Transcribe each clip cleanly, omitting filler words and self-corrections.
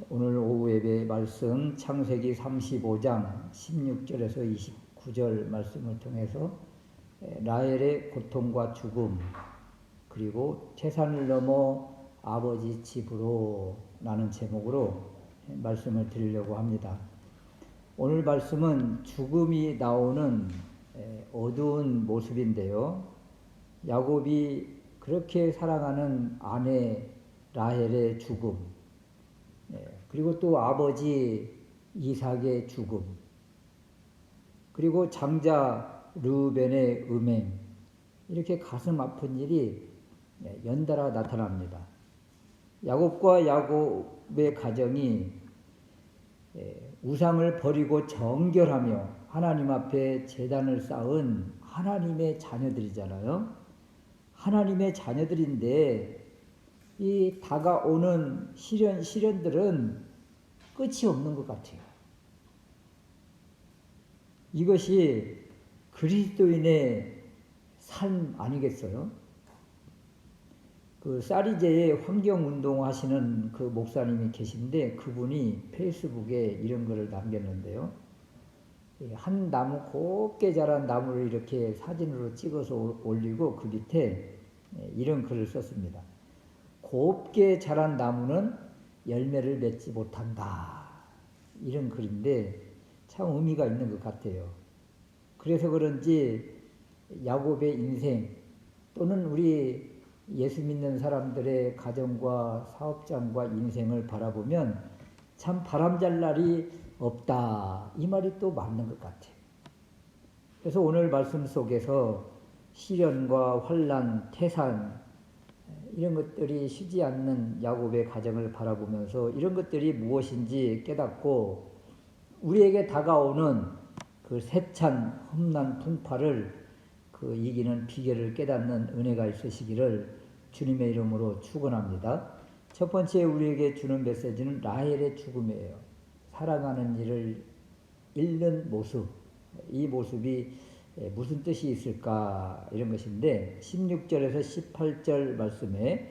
오늘 오후 예배 말씀 창세기 35장 16절에서 29절 말씀을 통해서 라헬의 고통과 죽음, 그리고 태산을 넘어 아버지 집으로 라는 제목으로 말씀을 드리려고 합니다. 오늘 말씀은 죽음이 나오는 어두운 모습인데요. 야곱이 그렇게 사랑하는 아내 라헬의 죽음, 그리고 또 아버지 이삭의 죽음, 그리고 장자 르우벤의 음행, 이렇게 가슴 아픈 일이 연달아 나타납니다. 야곱과 야곱의 가정이 우상을 버리고 정결하며 하나님 앞에 제단을 쌓은 하나님의 자녀들이잖아요. 하나님의 자녀들인데 이 다가오는 시련들은 끝이 없는 것 같아요. 이것이 그리스도인의 삶 아니겠어요? 그 사리제에 환경운동 하시는 그 목사님이 계신데 그분이 페이스북에 이런 글을 남겼는데요. 한 나무, 곱게 자란 나무를 이렇게 사진으로 찍어서 올리고 그 밑에 이런 글을 썼습니다. 곱게 자란 나무는 열매를 맺지 못한다. 이런 글인데 참 의미가 있는 것 같아요. 그래서 그런지 야곱의 인생 또는 우리 예수 믿는 사람들의 가정과 사업장과 인생을 바라보면 참 바람잘 날이 없다. 이 말이 또 맞는 것 같아요. 그래서 오늘 말씀 속에서 시련과 환난, 태산 이런 것들이 쉬지 않는 야곱의 가정을 바라보면서 이런 것들이 무엇인지 깨닫고 우리에게 다가오는 그 세찬 험난 풍파를 그 이기는 비결을 깨닫는 은혜가 있으시기를 주님의 이름으로 축원합니다. 첫 번째 우리에게 주는 메시지는 라헬의 죽음이에요. 사랑하는 이를 잃는 모습, 이 모습이 무슨 뜻이 있을까 이런 것인데 16절에서 18절 말씀에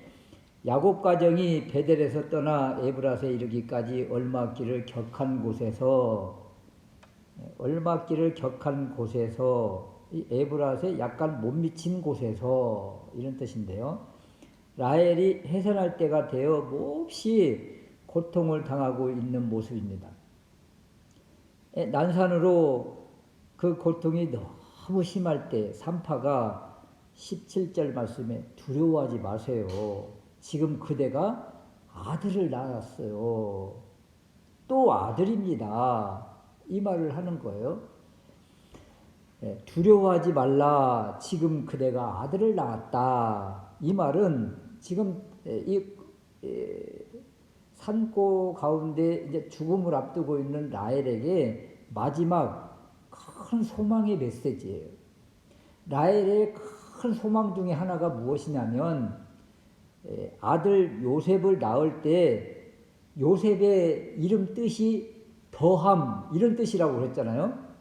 야곱 가정이 베델에서 떠나 에브라스에 이르기까지 얼마 길을 격한 곳에서 이 에브라스에 약간 못 미친 곳에서 이런 뜻인데요. 라헬이 해산할 때가 되어 몹시 고통을 당하고 있는 모습입니다. 난산으로 그 고통이 너무 심할 때 산파가 17절 말씀에 두려워하지 마세요. 지금 그대가 아들을 낳았어요. 또 아들입니다. 이 말을 하는 거예요. 두려워하지 말라. 지금 그대가 아들을 낳았다. 이 말은 지금 이 산고 가운데 이제 죽음을 앞두고 있는 라헬에게 마지막 큰 소망의 메시지예요. 라헬의 큰 소망 중에 하나가 무엇이냐면 아들 요셉을 낳을 때 요셉의 이름 뜻이 더함 이런 뜻이라고 그랬잖아요.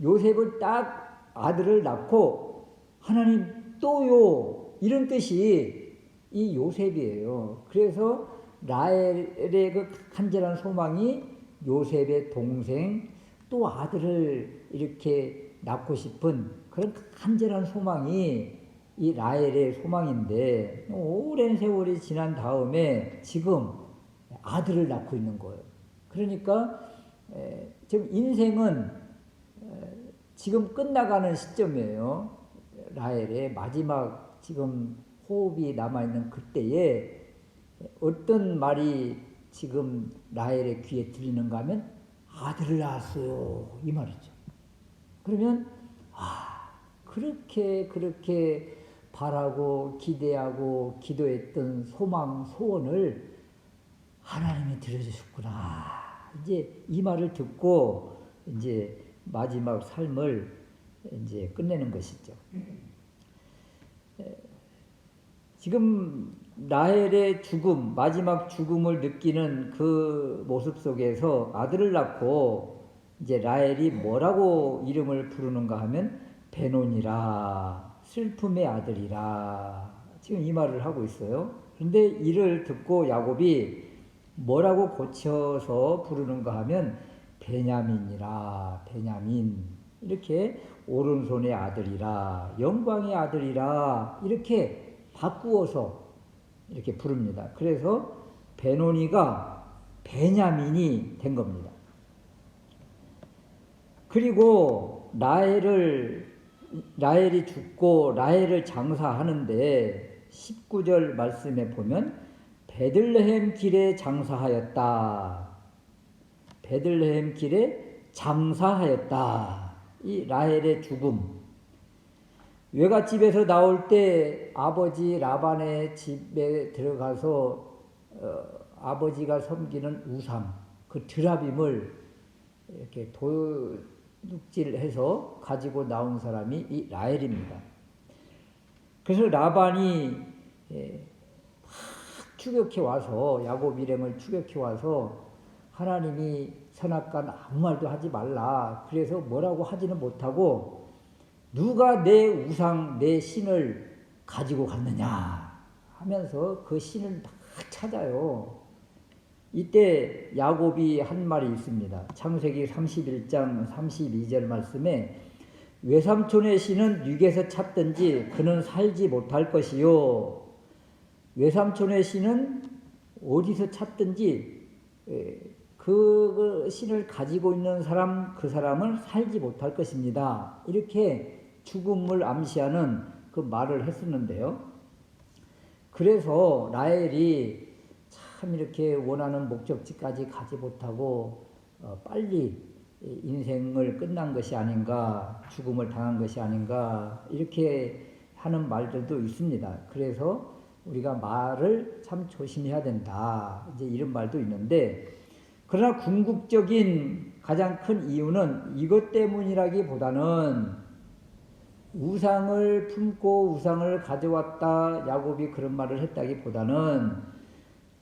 요셉을 딱 아들을 낳고 하나님 또요 이런 뜻이 이 요셉이에요. 그래서 라헬의 그 간절한 소망이 요셉의 동생 또 아들을 이렇게 낳고 싶은 그런 간절한 소망이 이 라헬의 소망인데 오랜 세월이 지난 다음에 지금 아들을 낳고 있는 거예요. 그러니까 지금 인생은 지금 끝나가는 시점이에요. 라헬의 마지막 지금 호흡이 남아있는 그때에 어떤 말이 지금 라헬의 귀에 들리는가 하면 아들을 낳았어요. 이 말이죠. 그러면 그렇게 바라고 기대하고 기도했던 소망, 소원을 하나님이 들어주셨구나. 이제 이 말을 듣고 이제 마지막 삶을 이제 끝내는 것이죠. 지금 라헬의 죽음, 마지막 죽음을 느끼는 그 모습 속에서 아들을 낳고 이제 라헬이 뭐라고 이름을 부르는가 하면 베논이라, 슬픔의 아들이라 지금 이 말을 하고 있어요. 그런데 이를 듣고 야곱이 뭐라고 고쳐서 부르는가 하면 베냐민이라, 베냐민, 이렇게 오른손의 아들이라, 영광의 아들이라, 이렇게 바꾸어서 이렇게 부릅니다. 그래서 베노니가 베냐민이 된 겁니다. 그리고 라헬이 죽고 라헬을 장사하는데 19절 말씀에 보면 베들레헴 길에 장사하였다. 베들레헴 길에 장사하였다. 이 라헬의 죽음. 외갓집에서 나올 때 아버지 라반의 집에 들어가서 아버지가 섬기는 우상, 그 드라빔을 이렇게 도둑질해서 가지고 나온 사람이 이 라헬입니다. 그래서 라반이 막 추격해 와서, 야곱 일행을 추격해 와서 하나님이 선악간 아무 말도 하지 말라, 그래서 뭐라고 하지는 못하고 누가 내 우상, 내 신을 가지고 갔느냐 하면서 그 신을 막 찾아요. 이때 야곱이 한 말이 있습니다. 창세기 31장 32절 말씀에 외삼촌의 신은 육에서 찾든지 그는 살지 못할 것이요. 외삼촌의 신은 어디서 찾든지 그 신을 가지고 있는 사람, 그 사람은 살지 못할 것입니다. 이렇게 죽음을 암시하는 그 말을 했었는데요. 그래서 라헬이 참 이렇게 원하는 목적지까지 가지 못하고 빨리 인생을 끝난 것이 아닌가, 죽음을 당한 것이 아닌가, 이렇게 하는 말들도 있습니다. 그래서 우리가 말을 참 조심해야 된다, 이제 이런 말도 있는데, 그러나 궁극적인 가장 큰 이유는 이것 때문이라기보다는 우상을 품고 우상을 가져왔다, 야곱이 그런 말을 했다기보다는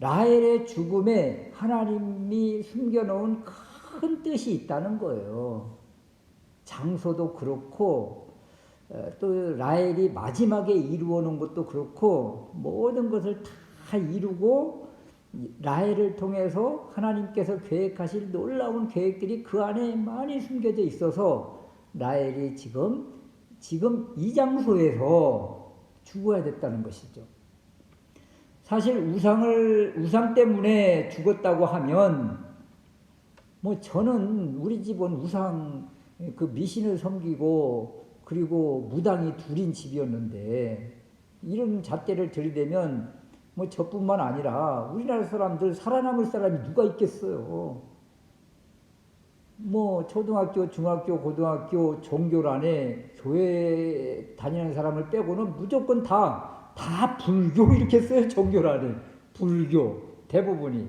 라헬의 죽음에 하나님이 숨겨놓은 큰 뜻이 있다는 거예요. 장소도 그렇고 또 라헬이 마지막에 이루어놓은 것도 그렇고 모든 것을 다 이루고 라헬을 통해서 하나님께서 계획하실 놀라운 계획들이 그 안에 많이 숨겨져 있어서 라헬이 지금 이 장소에서 죽어야 됐다는 것이죠. 사실 우상 때문에 죽었다고 하면 저는 우리 집은 우상 그 미신을 섬기고 그리고 무당이 둘인 집이었는데 이런 잣대를 들이대면 저뿐만 아니라 우리나라 사람들 살아남을 사람이 누가 있겠어요. 초등학교, 중학교, 고등학교 종교란에 교회 다니는 사람을 빼고는 무조건 다 불교 이렇게 써요. 종교란에 불교 대부분이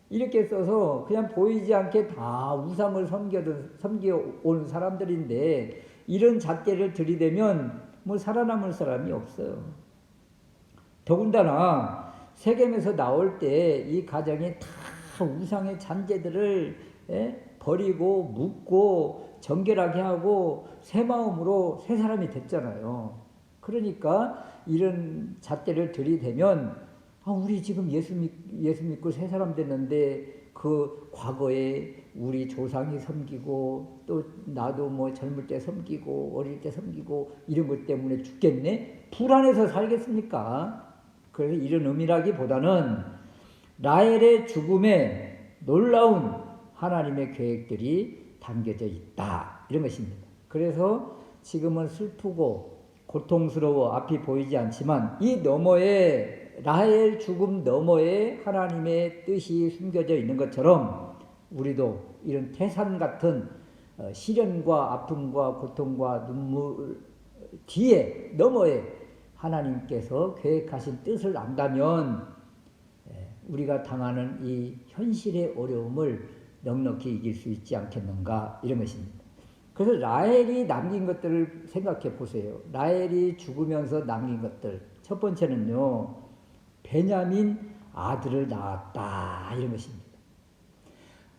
이렇게 써서 그냥 보이지 않게 다 우상을 섬겨온 사람들인데 이런 잣대를 들이대면 살아남을 사람이 없어요. 더군다나 세겜에서 나올 때 이 가정이 다 우상의 잔재들을 버리고 묻고 정결하게 하고 새 마음으로 새 사람이 됐잖아요. 그러니까 이런 잣대를 들이대면 우리 지금 예수 믿고 새 사람 됐는데 그 과거에 우리 조상이 섬기고 또 나도 젊을 때 섬기고 어릴 때 섬기고 이런 것 때문에 죽겠네? 불안해서 살겠습니까? 그래서 이런 의미라기보다는 라헬의 죽음에 놀라운 하나님의 계획들이 담겨져 있다, 이런 것입니다. 그래서 지금은 슬프고 고통스러워 앞이 보이지 않지만 이 너머에 라헬 죽음 너머에 하나님의 뜻이 숨겨져 있는 것처럼 우리도 이런 태산 같은 시련과 아픔과 고통과 눈물 뒤에 너머에 하나님께서 계획하신 뜻을 안다면 우리가 당하는 이 현실의 어려움을 넉넉히 이길 수 있지 않겠는가, 이런 것입니다. 그래서 라헬이 남긴 것들을 생각해 보세요. 라헬이 죽으면서 남긴 것들, 첫 번째는요, 베냐민 아들을 낳았다, 이런 것입니다.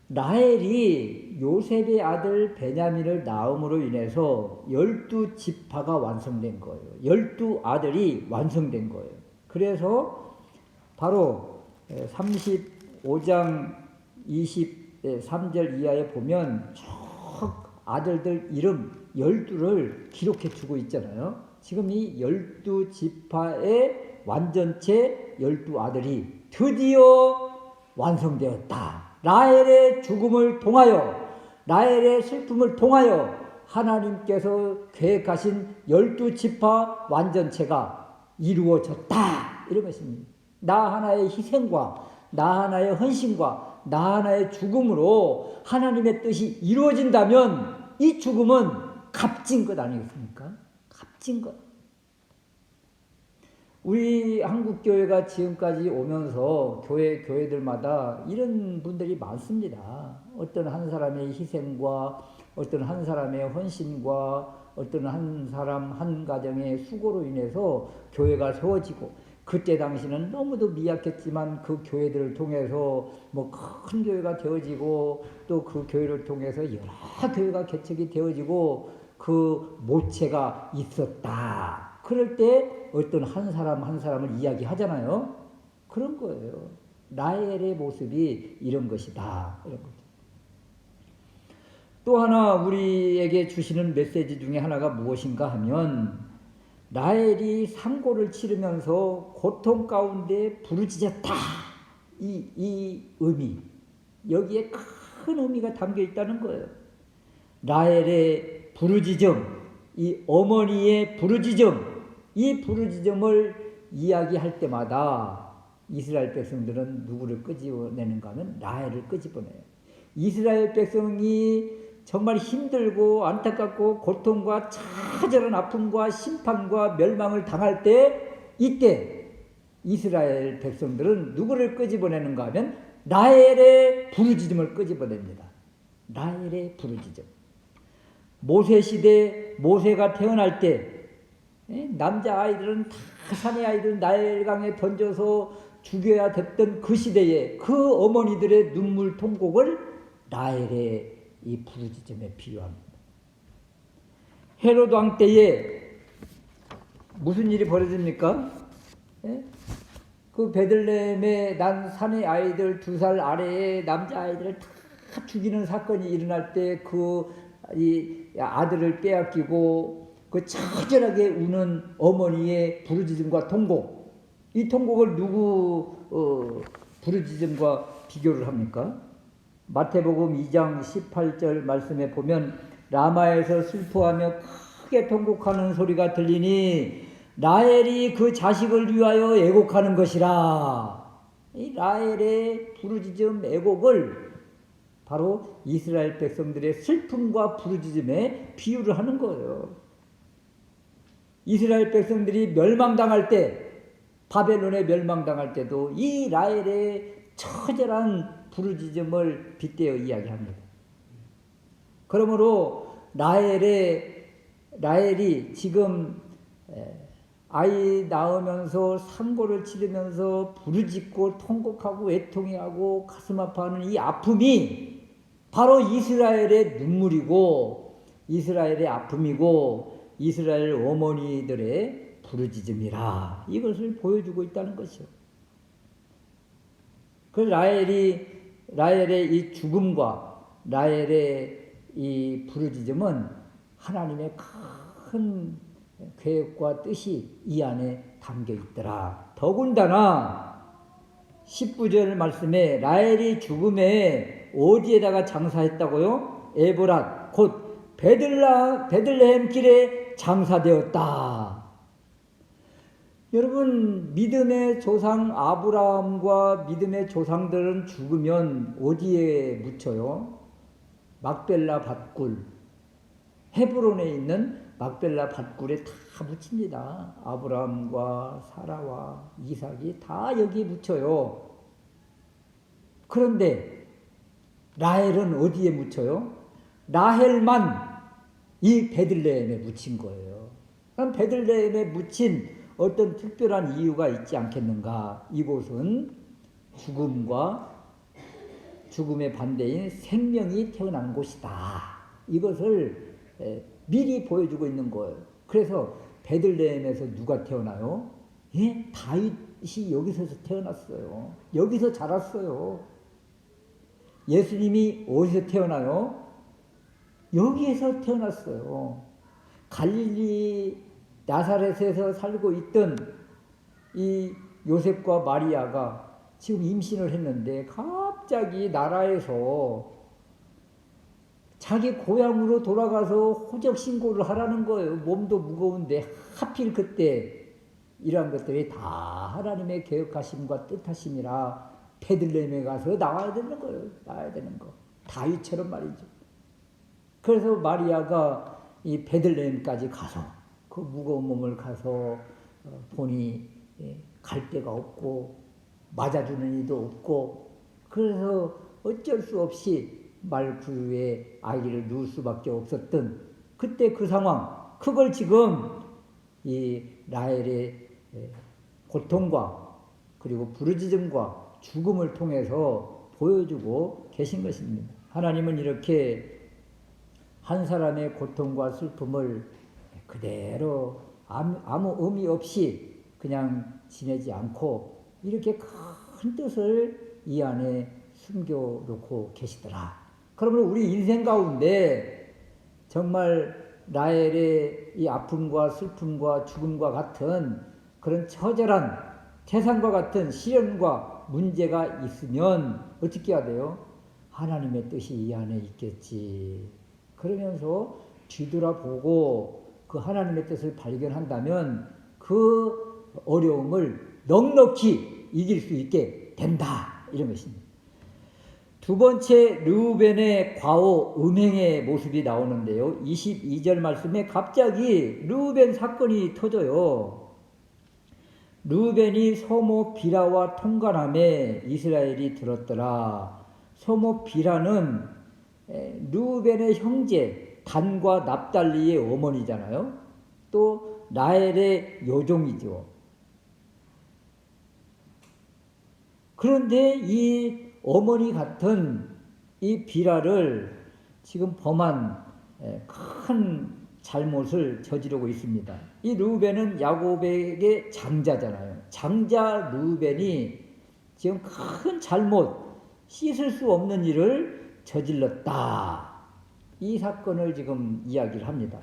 라헬이 요셉의 아들 베냐민을 낳음으로 인해서 12지파가 완성된 거예요. 12아들이 완성된 거예요. 그래서 바로 5장 23절 이하에 보면 쭉 아들들 이름 12를 기록해 주고 있잖아요. 지금 이 12지파의 완전체 12아들이 드디어 완성되었다. 라헬의 죽음을 통하여, 라헬의 슬픔을 통하여 하나님께서 계획하신 12지파 완전체가 이루어졌다. 이런 것입니다. 나 하나의 희생과 나 하나의 헌신과 나 하나의 죽음으로 하나님의 뜻이 이루어진다면 이 죽음은 값진 것 아니겠습니까? 값진 것. 우리 한국교회가 지금까지 오면서 교회들마다 이런 분들이 많습니다. 어떤 한 사람의 희생과 어떤 한 사람의 헌신과 어떤 한 사람 한 가정의 수고로 인해서 교회가 세워지고, 그때 당시는 너무도 미약했지만 그 교회들을 통해서 뭐 큰 교회가 되어지고, 또 그 교회를 통해서 여러 교회가 개척이 되어지고 그 모체가 있었다. 그럴 때 어떤 한 사람 한 사람을 이야기하잖아요. 그런 거예요. 라헬의 모습이 이런 것이다. 이런 거죠. 또 하나 우리에게 주시는 메시지 중에 하나가 무엇인가 하면, 라헬이 상고를 치르면서 고통 가운데 부르짖었다. 이 의미, 여기에 큰 의미가 담겨 있다는 거예요. 라헬의 부르짖음, 이 어머니의 부르짖음, 이 부르짖음을 이야기할 때마다 이스라엘 백성들은 누구를 끄집어내는가 하면 라헬을 끄집어내요. 이스라엘 백성이 정말 힘들고 안타깝고 고통과 처절한 아픔과 심판과 멸망을 당할 때, 이때 이스라엘 백성들은 누구를 끄집어내는가 하면 라헬의 부르짖음을 끄집어냅니다. 라헬의 부르짖음. 모세 시대 모세가 태어날 때 남자아이들은 다 산의 아이들은 나일강에 던져서 죽여야 됐던 그 시대에 그 어머니들의 눈물 통곡을 라헬의 이 부르짖음에 비유합니다. 헤롯 왕 때에 무슨 일이 벌어집니까? 그 베들레헴에 난 산의 아이들 2살 아래의 남자아이들을 다 죽이는 사건이 일어날 때 이 아들을 빼앗기고 그 처절하게 우는 어머니의 부르짖음과 통곡, 이 통곡을 누구 부르짖음과 비교를 합니까? 마태복음 2장 18절 말씀에 보면 라마에서 슬퍼하며 크게 통곡하는 소리가 들리니 라헬이 그 자식을 위하여 애곡하는 것이라. 이 라헬의 부르짖음 애곡을 바로 이스라엘 백성들의 슬픔과 부르짖음에 비유를 하는 거예요. 이스라엘 백성들이 멸망당할 때, 바벨론에 멸망당할 때도 이 라헬의 처절한 부르짖음을 빗대어 이야기합니다. 그러므로 라헬이 지금 아이 낳으면서 상고를 치르면서 부르짖고 통곡하고 애통해하고 가슴 아파하는 이 아픔이 바로 이스라엘의 눈물이고 이스라엘의 아픔이고 이스라엘 어머니들의 부르짖음이라, 이것을 보여주고 있다는 것이요. 그 라헬의 이 죽음과 라헬의 이 부르짖음은 하나님의 큰 계획과 뜻이 이 안에 담겨 있더라. 더군다나 19절 말씀에 라헬이 죽음에 어디에다가 장사했다고요? 에브랏 곧 베들레헴 길에 장사되었다. 여러분, 믿음의 조상 아브라함과 믿음의 조상들은 죽으면 어디에 묻혀요? 막벨라 밭굴, 헤브론에 있는 막벨라 밭굴에 다 묻힙니다. 아브라함과 사라와 이삭이 다 여기에 묻혀요. 그런데 라헬은 어디에 묻혀요? 라헬만 이 베들레헴에 묻힌 거예요. 그럼 베들레헴에 묻힌 어떤 특별한 이유가 있지 않겠는가? 이곳은 죽음의 반대인 생명이 태어난 곳이다. 이것을 미리 보여주고 있는 거예요. 그래서 베들레헴에서 누가 태어나요? 다윗 여기서 태어났어요. 여기서 자랐어요. 예수님이 어디서 태어나요? 여기에서 태어났어요. 갈릴리 나사렛에서 살고 있던 이 요셉과 마리아가 지금 임신을 했는데 갑자기 나라에서 자기 고향으로 돌아가서 호적 신고를 하라는 거예요. 몸도 무거운데 하필 그때 이러한 것들이 다 하나님의 계획하심과 뜻하심이라 베들레헴에 가서 나와야 되는 거예요. 나와야 되는 거. 다윗처럼 말이죠. 그래서 마리아가 이 베들레헴까지 가서 그 무거운 몸을 가서 보니 갈 데가 없고 맞아주는 이도 없고 그래서 어쩔 수 없이 말구유에 아이를 누울 수밖에 없었던 그때 그 상황, 그걸 지금 이 라헬의 고통과 그리고 부르짖음과 죽음을 통해서 보여주고 계신 것입니다. 하나님은 이렇게 한 사람의 고통과 슬픔을 그대로 아무 의미 없이 그냥 지내지 않고 이렇게 큰 뜻을 이 안에 숨겨놓고 계시더라. 그러면 우리 인생 가운데 정말 라헬의 이 아픔과 슬픔과 죽음과 같은 그런 처절한 태산과 같은 시련과 문제가 있으면 어떻게 해야 돼요? 하나님의 뜻이 이 안에 있겠지. 그러면서 뒤돌아보고 그 하나님의 뜻을 발견한다면 그 어려움을 넉넉히 이길 수 있게 된다. 이런 것입니다. 두 번째 르우벤의 과오 음행의 모습이 나오는데요. 22절 말씀에 갑자기 르우벤 사건이 터져요. 르우벤이 소모 비라와 통관함에 이스라엘이 들었더라. 소모 비라는 르우벤의 형제 단과 납달리의 어머니잖아요. 또 라헬의 여종이죠. 그런데 이 어머니 같은 이 비라를 지금 범한 큰 잘못을 저지르고 있습니다. 이 르우벤은 야곱에게 장자잖아요. 장자 르우벤이 지금 큰 잘못, 씻을 수 없는 일을 저질렀다. 이 사건을 지금 이야기를 합니다.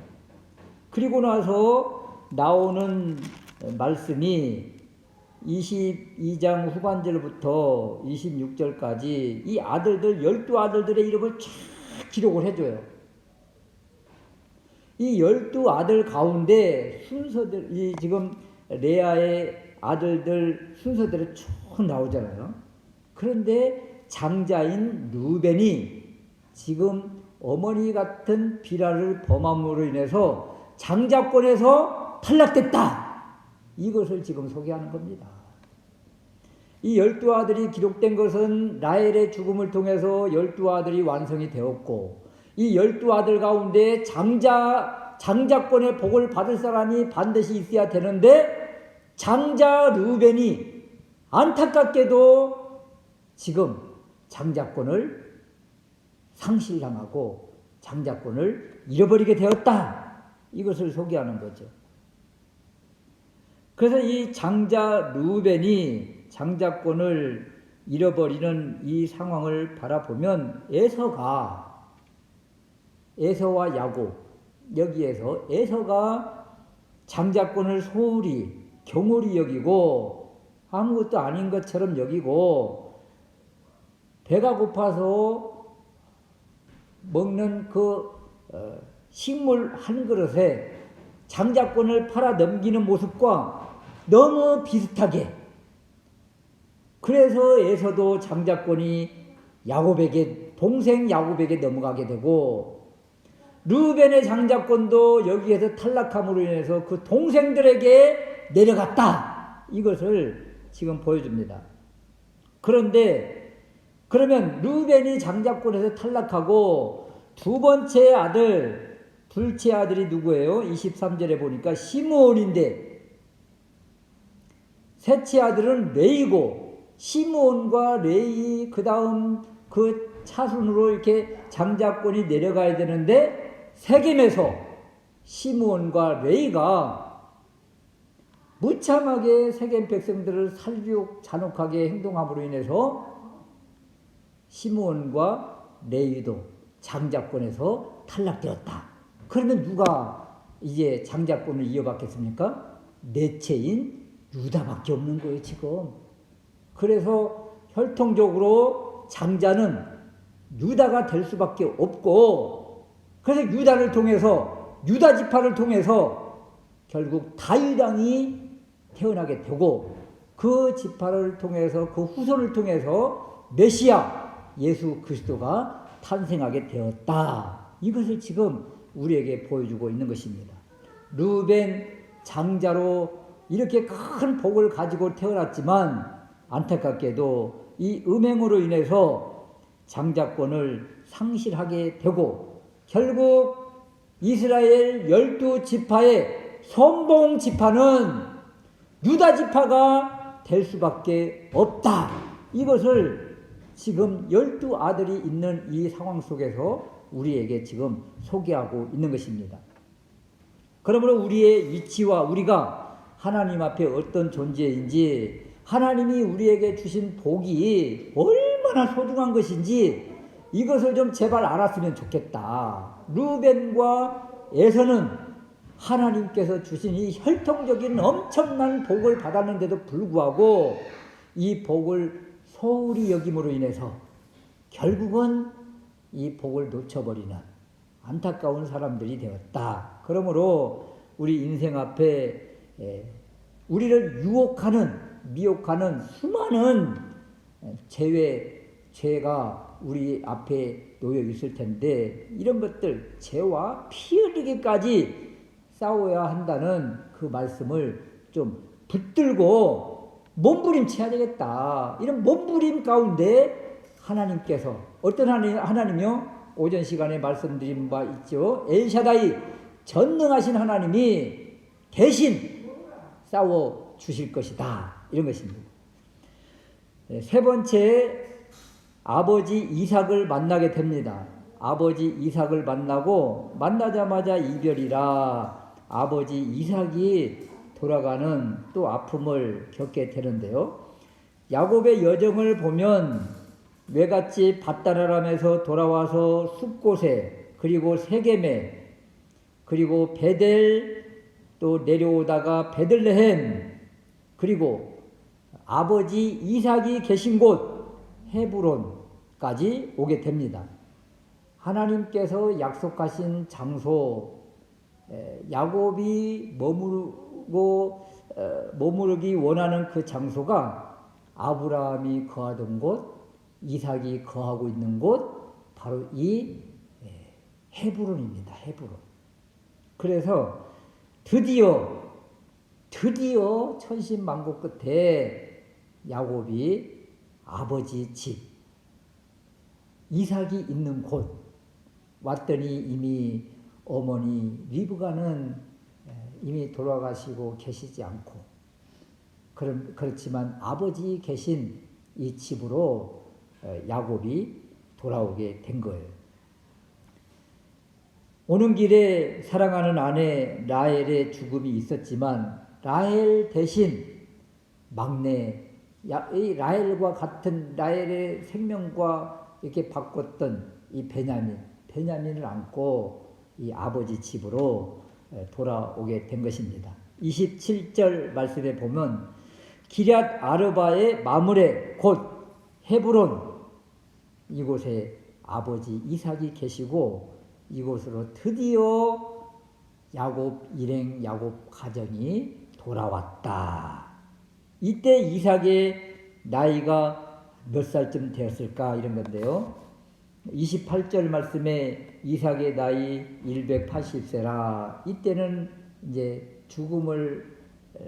그리고 나서 나오는 말씀이 22장 후반절부터 26절까지 이 아들들 12아들들의 이름을 쫙 기록을 해줘요. 이 12아들 가운데 순서들이 지금 레아의 아들들 순서대로 쭉 나오잖아요. 그런데 장자인 르우벤이 지금 어머니 같은 비라를 범함으로 인해서 장자권에서 탈락됐다. 이것을 지금 소개하는 겁니다. 이 12아들이 기록된 것은 라헬의 죽음을 통해서 12아들이 완성이 되었고 이 12아들 가운데 장자권의 복을 받을 사람이 반드시 있어야 되는데 장자 르우벤이 안타깝게도 지금 장자권을 상실당하고 장자권을 잃어버리게 되었다. 이것을 소개하는 거죠. 그래서 이 장자 르우벤이 장자권을 잃어버리는 이 상황을 바라보면 에서와 야곱 여기에서 에서가 장자권을 소홀히 경홀히 여기고 아무것도 아닌 것처럼 여기고 배가 고파서 먹는 그 식물 한 그릇에 장자권을 팔아 넘기는 모습과 너무 비슷하게 그래서 에서도 장자권이 야곱에게 동생 야곱에게 넘어가게 되고 르우벤의 장자권도 여기에서 탈락함으로 인해서 그 동생들에게 내려갔다. 이것을 지금 보여줍니다. 그런데 그러면 르우벤이 장자권에서 탈락하고 두 번째 아들 둘째 아들이 누구예요? 23절에 보니까 시므온인데 셋째 아들은 레이고 시므온과 레이 그 다음 그 차순으로 이렇게 장자권이 내려가야 되는데 세겜에서 시므온과 레이가 무참하게 세겜 백성들을 살육 잔혹하게 행동함으로 인해서 시므온과 레위도 장자권에서 탈락되었다. 그러면 누가 이제 장자권을 이어받겠습니까? 넷째인 유다밖에 없는 거예요, 지금. 그래서 혈통적으로 장자는 유다가 될 수밖에 없고, 그래서 유다를 통해서, 유다 지파를 통해서 결국 다윗 왕이 태어나게 되고, 그 지파를 통해서, 그 후손을 통해서 메시아 예수 그리스도가 탄생하게 되었다. 이것을 지금 우리에게 보여주고 있는 것입니다. 르벤 장자로 이렇게 큰 복을 가지고 태어났지만 안타깝게도 이 음행으로 인해서 장자권을 상실하게 되고 결국 이스라엘 12지파의 선봉 지파는 유다 지파가 될 수밖에 없다. 이것을 지금 12아들이 있는 이 상황 속에서 우리에게 지금 소개하고 있는 것입니다. 그러므로 우리의 위치와 우리가 하나님 앞에 어떤 존재인지, 하나님이 우리에게 주신 복이 얼마나 소중한 것인지 이것을 좀 제발 알았으면 좋겠다. 르벤과 에서는 하나님께서 주신 이 혈통적인 엄청난 복을 받았는데도 불구하고 이 복을 소홀히 여김으로 인해서 결국은 이 복을 놓쳐버리는 안타까운 사람들이 되었다. 그러므로 우리 인생 앞에 우리를 유혹하는, 미혹하는 수많은 죄가 우리 앞에 놓여 있을 텐데 이런 것들, 죄와 피 흘리기까지 싸워야 한다는 그 말씀을 좀 붙들고 몸부림쳐야 되겠다. 이런 몸부림 가운데 하나님께서, 어떤 하나님이요? 오전 시간에 말씀드린 바 있죠. 엘샤다이, 전능하신 하나님이 대신 싸워 주실 것이다. 이런 것입니다. 세 번째, 아버지 이삭을 만나게 됩니다. 아버지 이삭을 만나고 만나자마자 이별이라 아버지 이삭이 돌아가는 또 아픔을 겪게 되는데요. 야곱의 여정을 보면 외갓집 밧다라람에서 돌아와서 숲곳에, 그리고 세겜에, 그리고 베델, 또 내려오다가 베들레헴, 그리고 아버지 이삭이 계신 곳 헤브론까지 오게 됩니다. 하나님께서 약속하신 장소, 야곱이 머무르기 원하는 그 장소가 아브라함이 거하던 곳, 이삭이 거하고 있는 곳, 바로 이 헤브론입니다. 헤브론. 그래서 드디어 천신만고 끝에 야곱이 아버지 집, 이삭이 있는 곳 왔더니 이미 어머니 리브가는 이미 돌아가시고 계시지 않고, 그렇지만 아버지 계신 이 집으로 야곱이 돌아오게 된 거예요. 오는 길에 사랑하는 아내 라헬의 죽음이 있었지만 라헬 대신 막내, 이 라헬과 같은 라헬의 생명과 이렇게 바꿨던 이 베냐민을 안고 이 아버지 집으로 돌아오게 된 것입니다. 27절 말씀에 보면 기럇 아르바의 마므레 곧 헤브론, 이곳에 아버지 이삭이 계시고 이곳으로 드디어 야곱 일행, 야곱 가정이 돌아왔다. 이때 이삭의 나이가 몇 살쯤 되었을까, 이런 건데요. 28절 말씀에 이삭의 나이 180세라. 이때는 이제 죽음을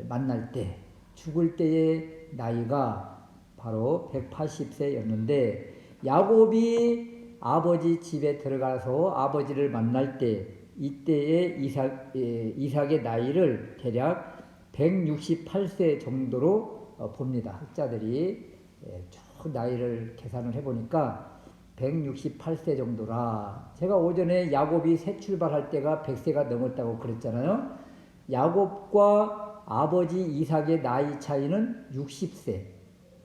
만날 때, 죽을 때의 나이가 바로 180세였는데 야곱이 아버지 집에 들어가서 아버지를 만날 때 이때의 이삭의 나이를 대략 168세 정도로 봅니다. 학자들이 쭉 나이를 계산을 해보니까 168세 정도라. 제가 오전에 야곱이 새 출발할 때가 100세가 넘었다고 그랬잖아요. 야곱과 아버지 이삭의 나이 차이는 60세.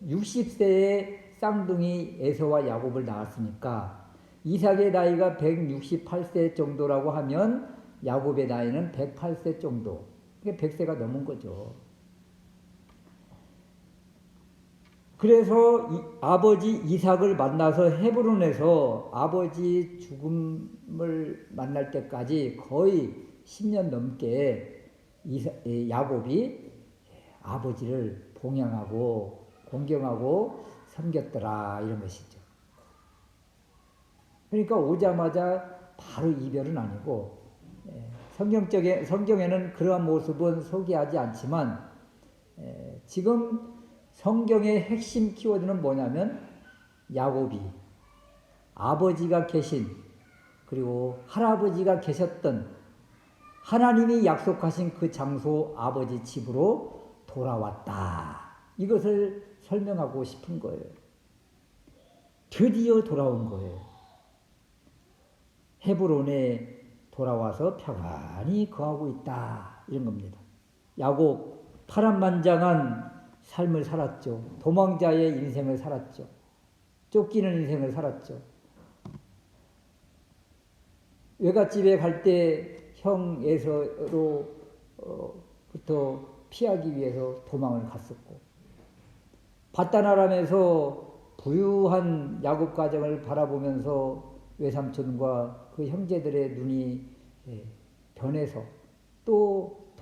60세에 쌍둥이 에서와 야곱을 낳았으니까 이삭의 나이가 168세 정도라고 하면 야곱의 나이는 108세 정도. 그게 100세가 넘은 거죠. 그래서 아버지 이삭을 만나서 헤브론에서 아버지 죽음을 만날 때까지 거의 10년 넘게 야곱이 아버지를 봉양하고 공경하고 섬겼더라, 이런 것이죠. 그러니까 오자마자 바로 이별은 아니고, 성경에는 그러한 모습은 소개하지 않지만, 지금 성경의 핵심 키워드는 뭐냐면 야곱이 아버지가 계신, 그리고 할아버지가 계셨던, 하나님이 약속하신 그 장소 아버지 집으로 돌아왔다, 이것을 설명하고 싶은 거예요. 드디어 돌아온 거예요. 헤브론에 돌아와서 평안히 거하고 있다, 이런 겁니다. 야곱 파란만장한 삶을 살았죠. 도망자의 인생을 살았죠. 쫓기는 인생을 살았죠. 외갓집에 갈 때 형 에서로부터 피하기 위해서 도망을 갔었고, 밧단 아람에서 부유한 야곱 가정을 바라보면서 외삼촌과 그 형제들의 눈이 변해서 또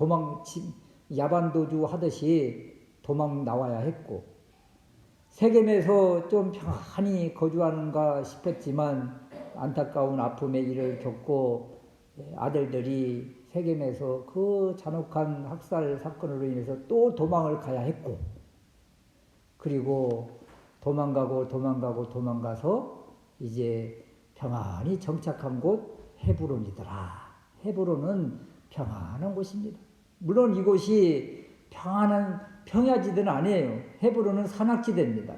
야반도주 하듯이 도망 나와야 했고, 세겜에서 좀 평안히 거주하는가 싶었지만 안타까운 아픔의 일을 겪고 아들들이 세겜에서 그 잔혹한 학살 사건으로 인해서 또 도망을 가야 했고, 그리고 도망가서 이제 평안히 정착한 곳 헤브론이더라. 헤브론은 평안한 곳입니다. 물론 이곳이 평야지대는 아니에요. 헤브론은 산악지대입니다.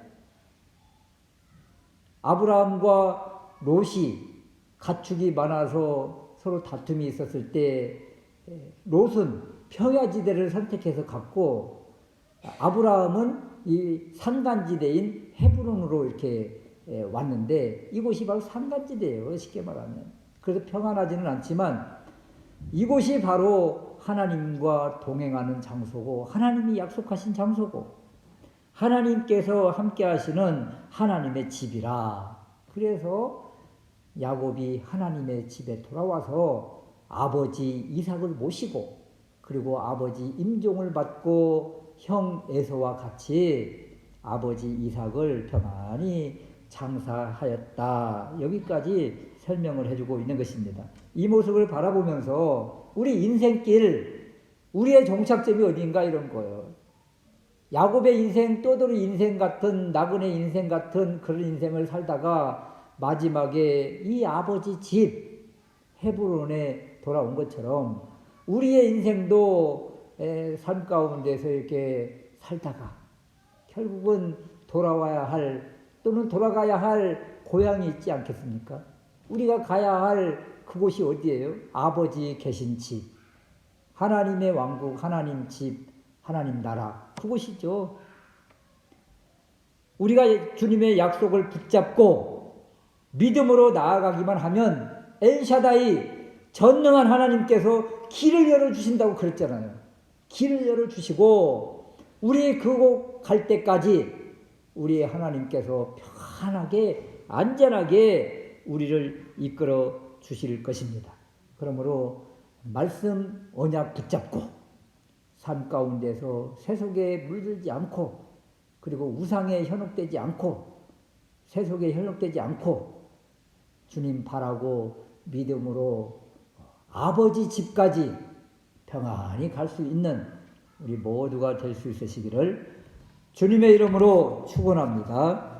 아브라함과 롯이 가축이 많아서 서로 다툼이 있었을 때 롯은 평야지대를 선택해서 갔고, 아브라함은 이 산간지대인 헤브론으로 이렇게 왔는데, 이곳이 바로 산간지대예요, 쉽게 말하면. 그래서 평안하지는 않지만 이곳이 바로 하나님과 동행하는 장소고, 하나님이 약속하신 장소고, 하나님께서 함께 하시는 하나님의 집이라. 그래서 야곱이 하나님의 집에 돌아와서 아버지 이삭을 모시고, 그리고 아버지 임종을 받고 형 에서와 같이 아버지 이삭을 평안히 장사하였다. 여기까지 설명을 해주고 있는 것입니다. 이 모습을 바라보면서 우리 인생길, 우리의 정착점이 어딘가, 이런 거예요. 야곱의 인생, 떠돌이 인생 같은, 나그네 인생 같은 그런 인생을 살다가 마지막에 이 아버지 집 헤브론에 돌아온 것처럼 우리의 인생도 삶 가운데서 이렇게 살다가 결국은 돌아와야 할, 또는 돌아가야 할 고향이 있지 않겠습니까? 우리가 가야 할 그곳이 어디예요? 아버지 계신 집, 하나님의 왕국, 하나님 집, 하나님 나라, 그곳이죠. 우리가 주님의 약속을 붙잡고 믿음으로 나아가기만 하면 엘샤다이, 전능한 하나님께서 길을 열어주신다고 그랬잖아요. 길을 열어주시고 우리 그곳 갈 때까지 우리 하나님께서 편하게 안전하게 우리를 이끌어 주실 것입니다. 그러므로 말씀 언약 붙잡고 삶 가운데서 세속에 물들지 않고, 그리고 우상에 현혹되지 않고, 세속에 현혹되지 않고 주님 바라고 믿음으로 아버지 집까지 평안히 갈 수 있는 우리 모두가 될 수 있으시기를 주님의 이름으로 축원합니다.